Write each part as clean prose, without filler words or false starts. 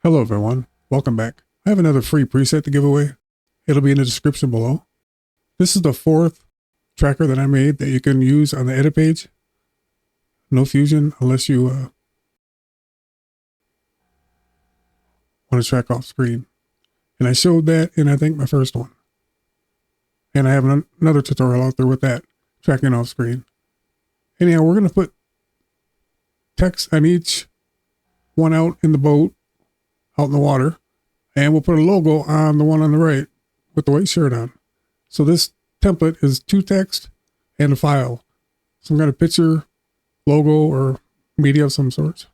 Hello everyone, welcome back. I have another free preset to give away. It'll be in the description below. This is the fourth tracker that I made that you can use on the edit page. No fusion unless you want to track off screen. And I showed that in I think my first one. And I have another tutorial out there with that, tracking off screen. Anyhow, we're going to put text on each one out in the boat, out in the water, and we'll put a logo on the one on the right with the white shirt on. So this template is 2 text and a file. Some kind of picture, logo, or media of some sort.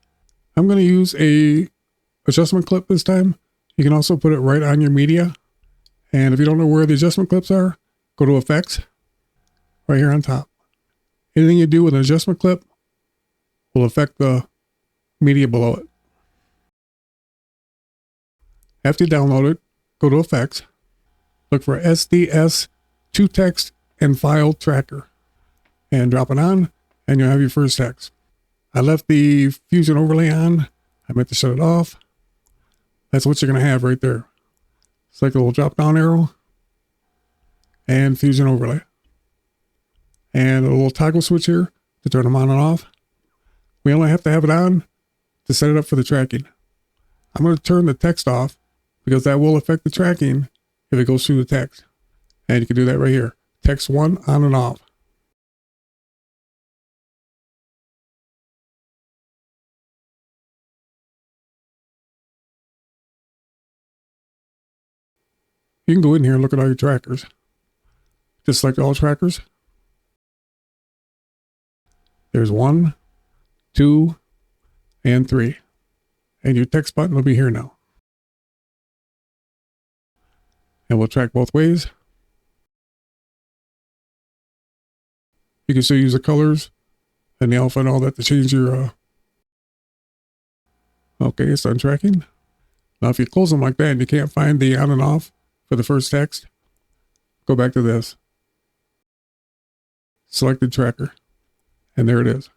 I'm going to use a adjustment clip this time. You can also put it right on your media. And if you don't know where the adjustment clips are, go to Effects, right here on top. Anything you do with an adjustment clip will affect the media below it. After you download it, go to Effects, look for SDS 2 text and file tracker, and drop it on, and you'll have your first text. I left the Fusion overlay on. I meant to shut it off. That's what you're going to have right there. Select the little drop down arrow and Fusion overlay. And a little toggle switch here to turn them on and off. We only have to have it on to set it up for the tracking. I'm going to turn the text off because that will affect the tracking if it goes through the text. And you can do that right here. Text 1 on and off. You can go in here and look at all your trackers. Just select all trackers. There's 1, 2, and 3. And your text button will be here now. And we'll track both ways. You can still use the colors and the alpha and all that to change your, okay, it's done tracking. Now if you close them like that and you can't find the on and off for the first text, go back to this. Selected tracker. And there it is.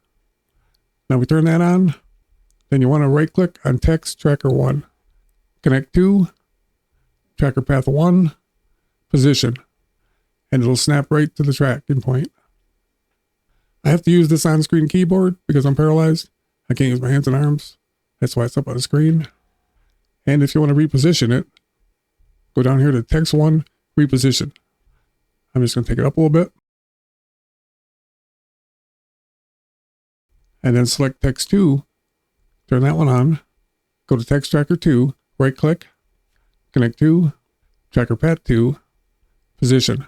Now we turn that on. Then you want to right click on text tracker 1. Connect to tracker path 1, position. And it'll snap right to the tracking point. I have to use this on-screen keyboard because I'm paralyzed. I can't use my hands and arms. That's why it's up on the screen. And if you want to reposition it, go down here to text 1, reposition. I'm just going to take it up a little bit. And then select text 2, turn that one on, go to text tracker 2, right click, connect to, tracker path 2, position,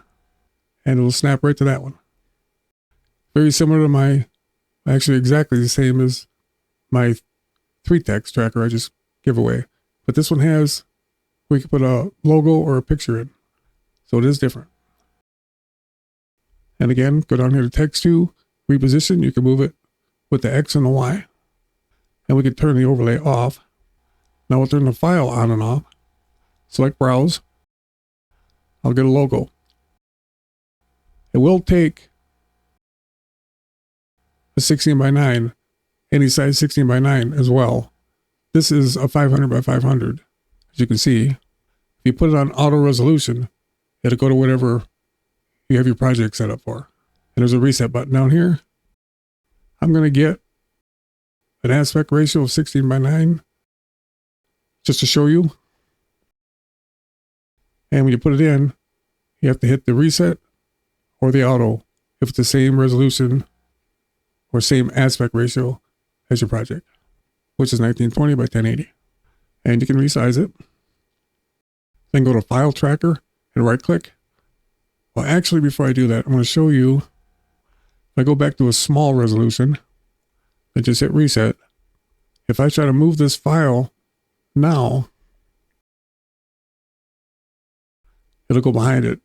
and it'll snap right to that one. Very similar to my, actually exactly the same as my 3 text tracker I just gave away. But this one has, we can put a logo or a picture in. So it is different. And again, go down here to text 2, reposition, you can move it with the X and the Y. And we can turn the overlay off. Now we'll turn the file on and off. Select browse. I'll get a logo. It will take a 16 by 9, any size 16 by 9 as well. This is a 500 by 500. As you can see, if you put it on auto resolution, it'll go to whatever you have your project set up for. And there's a reset button down here. I'm going to get an aspect ratio of 16 by 9 just to show you. And when you put it in, you have to hit the reset or the auto if it's the same resolution or same aspect ratio as your project, which is 1920 by 1080. And you can resize it. Then go to File Tracker and right click. Well, actually, before I do that, I'm going to show you. If I go back to a small resolution and just hit reset, if I try to move this file now, it'll go behind it.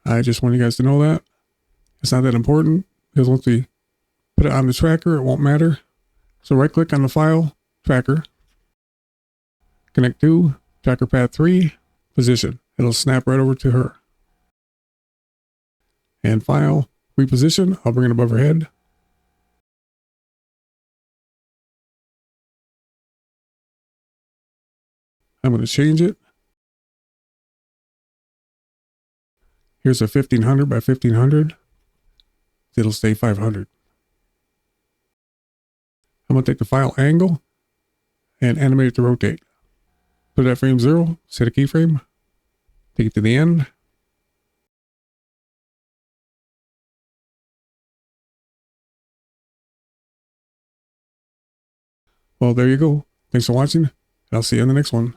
I just want you guys to know that. It's not that important because once we put it on the tracker, it won't matter. So right click on the file, tracker, connect to tracker path 3, position. It'll snap right over to her. And file, reposition, I'll bring it above her head. I'm going to change it. Here's a 1500 by 1500. It'll stay 500. I'm going to take the file angle and animate it to rotate. Put it at frame 0, set a keyframe, take it to the end. Well, there you go. Thanks for watching, and I'll see you in the next one.